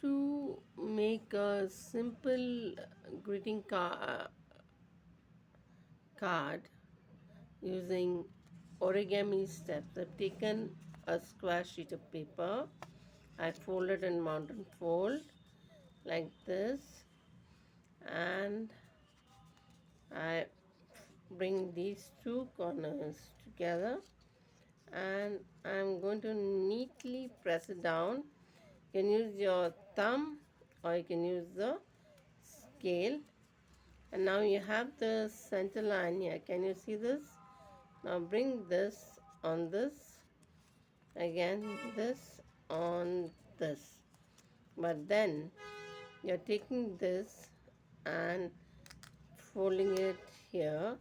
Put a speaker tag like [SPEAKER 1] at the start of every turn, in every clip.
[SPEAKER 1] to make a simple card using origami steps. I've taken a square sheet of paper. I folded and mounted fold like this, and I bring these two corners together, and I'm going to neatly press it down. You can use your thumb or you can use the scale. And now you have the center line here. Can you see this? Now bring this on this, again this on this. But then you're taking this and folding it here,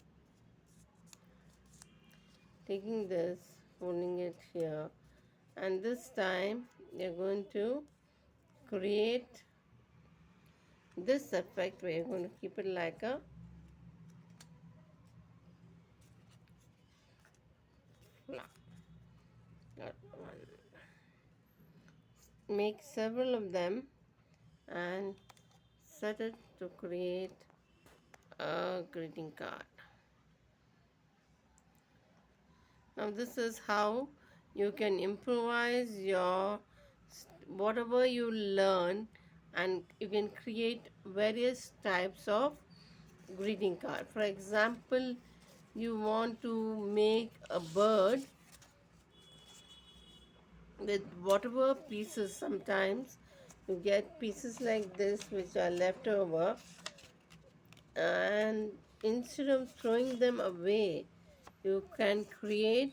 [SPEAKER 1] taking this, folding it here, and this time you're going to create this effect where you're going to keep it like a flower. Not one. Make several of them and set it to create a greeting card. Now this is how you can improvise your whatever you learn, and you can create various types of greeting card. For example, you want to make a bird with whatever pieces. Sometimes you get pieces like this which are left over, and instead of throwing them away, you can create